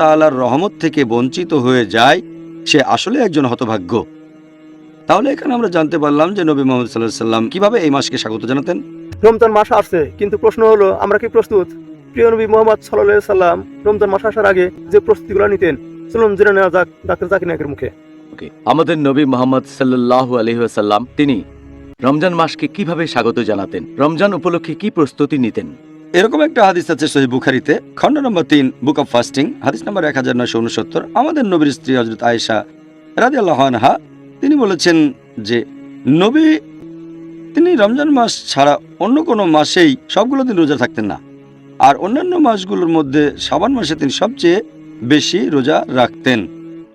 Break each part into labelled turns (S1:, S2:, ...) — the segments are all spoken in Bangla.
S1: তাআলার রহমত থেকে বঞ্চিত হয়ে যায় সে আসলে একজন হতভাগ্য। তাহলে এখানে আমরা জানতে পারলাম যে নবী মুহাম্মদ সাল্লাল্লাহু আলাইহি ওয়াসাল্লাম কিভাবে এই মাসকে স্বাগত জানাতেন।
S2: রমজান মাস আসছে, কিন্তু প্রশ্ন হলো আমরা কি প্রস্তুত? প্রিয় নবী মোহাম্মদ সাল্লাল্লাহু আলাইহি সাল্লাম রমজান মাস আসার আগে যে প্রস্তুতিগুলো নিতেন, চলুন জেনে নেওয়া যাক ডাক্তার জাকির নায়েকের মুখে।
S3: আমাদের নবী মুহাম্মদ সাল্লাল্লাহু আলাইহি ওয়াসাল্লাম তিনি রমজান মাসকে কিভাবে স্বাগত জানাতেন, রমজান উপলক্ষে কি প্রস্তুতি নিতেন।
S1: এরকম একটা হাদিস আছে সহিহ বুখারীতে, খণ্ড নম্বর 3, বুক অফ ফাস্টিং, হাদিস নম্বর 1969। আমাদের নবীর স্ত্রী হযরত আয়েশা রাদিয়াল্লাহু আনহা তিনি বলেছেন যে নবী তিনি রমজান মাস ছাড়া অন্য কোনো মাসেই সবগুলো দিন রোজা থাকতেন না, আর অন্যান্য মাসগুলোর মধ্যে শাবান মাসে তিনি সবচেয়ে বেশি রোজা রাখতেন।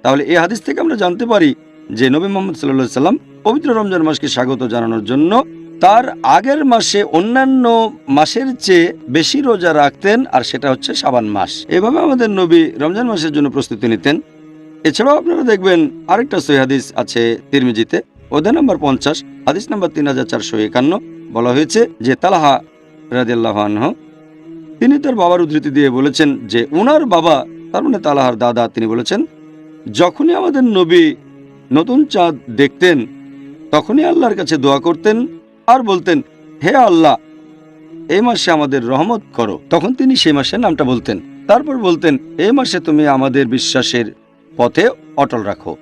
S1: তাহলে এই হাদিস থেকে আমরা জানতে পারি যে নবী মুহাম্মদ সাল্লাল্লাহু আলাইহি ওয়াসাল্লাম পবিত্র রমজান মাসকে স্বাগত জানানোর জন্য তার আগের মাসে অন্যান্য মাসের চেয়ে বেশি রোজা রাখতেন, আর সেটা হচ্ছে শাবান মাস। এভাবে আমাদের নবী রমজান মাসের জন্য প্রস্তুতি নিতেন। এছাড়াও আপনারা দেখবেন আরেকটা সহিহ হাদিস আছে তিরমিজিতে, অধ্যায় নম্বর 50, হাদিস নম্বর 3451। বলা হয়েছে যে তালহা রাদিয়াল্লাহু আনহু তিনি তার বাবার উদ্ধৃতি দিয়ে বলেছেন যে উনার বাবা, তার মানে তালহার দাদা, তিনি বলেছেন যখনই আমাদের নবী নতুন চাঁদ দেখতেন তখনই আল্লাহর কাছে দোয়া করতেন আর বলতেন, হে আল্লাহ, এই মাসে আমাদের রহমত করো। তখন তিনি সেই মাসের নামটা বলতেন, তারপর বলতেন, এই মাসে তুমি আমাদের বিশ্বাসের পথে অটল রাখো।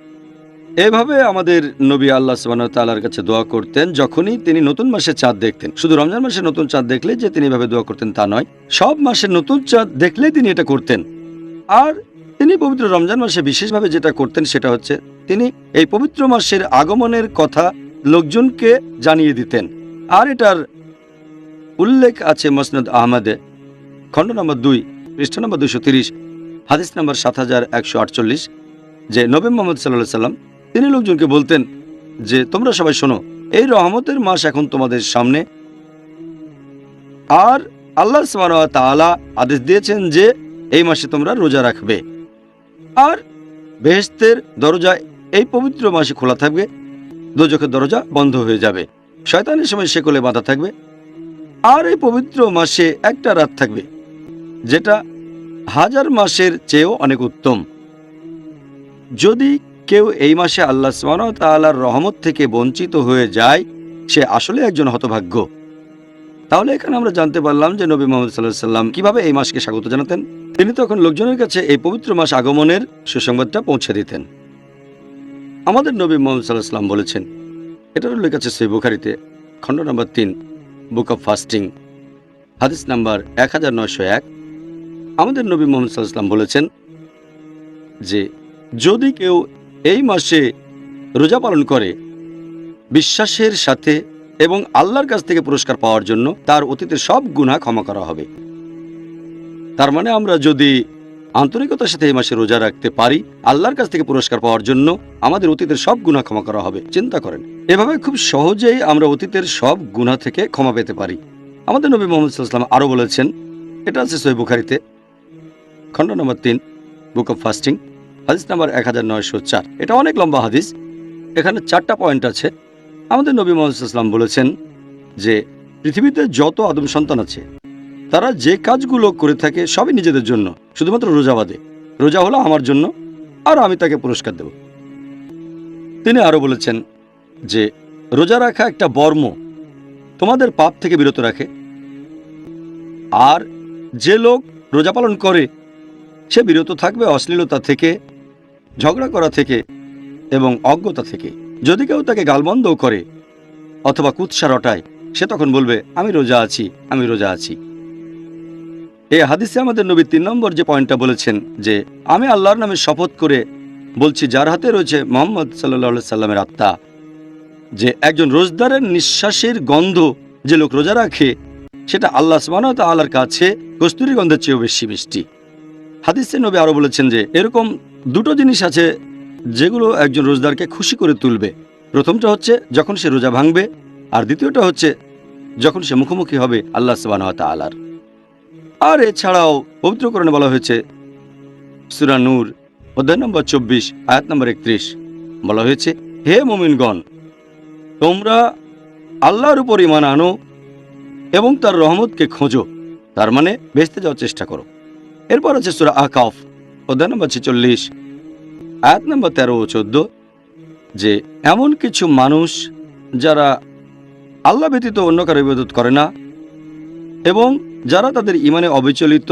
S1: এভাবে আমাদের নবী আল্লাহ সুবহানাহু ওয়া তাআলার কাছে দোয়া করতেন যখনই তিনি নতুন মাসে চাঁদ দেখতেন। শুধু রমজান মাসে নতুন চাঁদ দেখলে যে তিনি এভাবে দোয়া করতেন তা নয়, সব মাসে নতুন চাঁদ দেখলেই তিনি এটা করতেন। আর তিনি পবিত্র রমজান মাসে বিশেষভাবে যেটা করতেন সেটা হচ্ছে তিনি এই পবিত্র মাসের আগমনের কথা লোকজনকে জানিয়ে দিতেন। আর এটার উল্লেখ আছে মুসনাদ আহমদে, খণ্ড নম্বর 2, পৃষ্ঠা নম্বর 230, হাদিস নম্বর 7148, যে নবী মুহাম্মদ সাল্লাল্লাহু আলাইহি ওয়াসাল্লাম তিনি লোকজনকে বলতেন যে তোমরা সবাই শোনো, এই রহমতের মাস এখন তোমাদের সামনে, আর আল্লাহ সুবহানাহু ওয়া তাআলা আদেশ দিয়েছেন যে এই মাসে তোমরা রোজা রাখবে, আর বেহেশতের দরজা এই পবিত্র মাসে খোলা থাকবে, দোজখের দরজা বন্ধ হয়ে যাবে, শয়তানের সময় শেকলে বাঁধা থাকবে, আর এই পবিত্র মাসে একটা রাত থাকবে যেটা 1000 মাসের চেয়েও অনেক উত্তম। যদি কেউ এই মাসে আল্লাহ সুবহানাহু ওয়া তাআলার রহমত থেকে বঞ্চিত হয়ে যায় সে আসলে একজন হতভাগ্য। তাহলে এখানে আমরা জানতে পারলাম যে নবী মুহাম্মদ সাল্লাল্লাহু আলাইহি ওয়াসাল্লাম কিভাবে এই মাসকে স্বাগত জানাতেন। তিনি তখন লোকজনের কাছে এই পবিত্র মাস আগমনের সুসংবাদটা পৌঁছে দিতেন। আমাদের নবী মুহাম্মদ সাল্লাল্লাহু আলাইহি ওয়াসাল্লাম বলেছেন, এটার উল্লেখ আছে সহিহ বুখারীতে, খণ্ড নম্বর 3, বুক অফ ফাস্টিং, হাদিস নাম্বার 1901। আমাদের নবী মুহাম্মদ সাল্লাল্লাহু আলাইহি ওয়াসাল্লাম বলেছেন যে যদি কেউ এই মাসে রোজা পালন করে বিশ্বাসের সাথে এবং আল্লাহর কাছ থেকে পুরস্কার পাওয়ার জন্য, তার অতীতের সব গুনাহ ক্ষমা করা হবে। তার মানে আমরা যদি আন্তরিকতার সাথে এই মাসে রোজা রাখতে পারি, আল্লাহর কাছ থেকে পুরস্কার পাওয়ার জন্য আমাদের অতীতের সব গুনাহ ক্ষমা করা হবে। চিন্তা করেন, এভাবে খুব সহজেই আমরা অতীতের সব গুনাহ থেকে ক্ষমা পেতে পারি। আমাদের নবী মুহাম্মদ সাল্লাল্লাহু আলাইহি ওয়াসাল্লাম আরও বলেছেন, এটা আছে সহিহ বুখারীতে, খণ্ড নম্বর 3, বুক অফ ফাস্টিং, হাদিস নাম্বার 1904। এটা অনেক লম্বা হাদিস, এখানে 4টা পয়েন্ট আছে। আমাদের নবী মুহাম্মদ সাল্লাল্লাহু আলাইহি ওয়াসাল্লাম বলেছেন যে পৃথিবীতে যত আদম সন্তান আছে তারা যে কাজগুলো করে থাকে সবই নিজেদের জন্য, শুধুমাত্র রোজা বাদে। রোজা হলো আমার জন্য, আর আমি তাকে পুরস্কার দেব। তিনি আরও বলেছেন যে রোজা রাখা একটা বর্ম, তোমাদের পাপ থেকে বিরত রাখে, আর যে লোক রোজা পালন করে সে বিরত থাকবে অশ্লীলতা থেকে, ঝগড়া করা থেকে এবং অজ্ঞতা থেকে। যদি কেউ তাকে গালমন্দও করে অথবা কুৎসা রটায়, সে তখন বলবে আমি রোজা আছি, আমি রোজা আছি। এই হাদিসে আমাদের নবী 3 নম্বর যে পয়েন্টটা বলেছেন যে আমি আল্লাহর নামে শপথ করে বলছি যার হাতে রয়েছে মুহাম্মদ সাল্লাল্লাহু আলাইহি সাল্লামের আত্মা, যে একজন রোজদারের নিঃশ্বাসের গন্ধ যে লোক রোজা রাখে সেটা আল্লাহ সুবহানাহু ওয়া তাআলার কাছে কস্তুরী গন্ধের চেয়েও বেশি মিষ্টি। হাদিসে নবী আরও বলেছেন যে এরকম 2টো জিনিস আছে যেগুলো একজন রোজদারকে খুশি করে তুলবে। প্রথমটা হচ্ছে যখন সে রোজা ভাঙবে, আর দ্বিতীয়টা হচ্ছে যখন সে মুখোমুখি হবে আল্লাহ সুবহানাহু ওয়া তাআলার। আর এছাড়াও পবিত্র কোরআনে বলা হয়েছে, সূরা নূর অধ্যায় নম্বর 24, আয়াত নম্বর 31, বলা হয়েছে, হে মুমিনগণ, তোমরা আল্লাহর উপর ঈমান আনো এবং তার রহমতকে খোঁজো, তার মানে বেহেশতে যাওয়ার চেষ্টা করো। এরপর আছে সূরা আহকাফ অধ্যায় নম্বর 46 আয়াত নম্বর 13 ও 14 যে এমন কিছু মানুষ যারা আল্লাহ ব্যতীত অন্য কারো ইবাদত করে না এবং যারা তাদের ইমানে অবিচলিত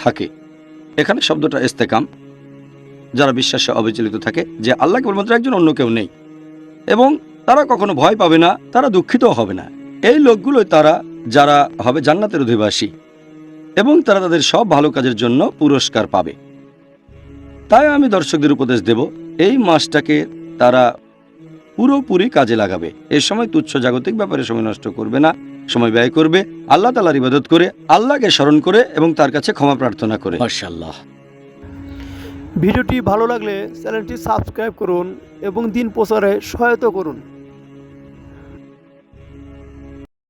S1: থাকে। এখানে শব্দটা ইস্তেকাম, যারা বিশ্বাসে অবিচলিত থাকে যে আল্লাহ কেবলমাত্র একজন, অন্য কেউ নেই, এবং তারা কখনো ভয় পাবে না, তারা দুঃখিত হবে না। এই লোকগুলোই তারা যারা হবে জান্নাতের অধিবাসী এবং তারা তাদের সব ভালো কাজের জন্য পুরস্কার পাবে। তাই আমি দর্শকদের উপদেশ দেব, এই মাসটাকে তারা পুরোপুরি কাজে লাগাবে। এই সময় তুচ্ছ জাগতিক ব্যাপারে সময় নষ্ট করবে না, সময় ব্যয় করবে আল্লাহ তাআলার ইবাদত করে, আল্লাহকে স্মরণ করে এবং তার কাছে ক্ষমা প্রার্থনা করে।
S3: মাশাআল্লাহ।
S2: ভিডিওটি ভালো লাগলে চ্যানেলটি সাবস্ক্রাইব করুন এবং দিন প্রচারে সহায়তা করুন।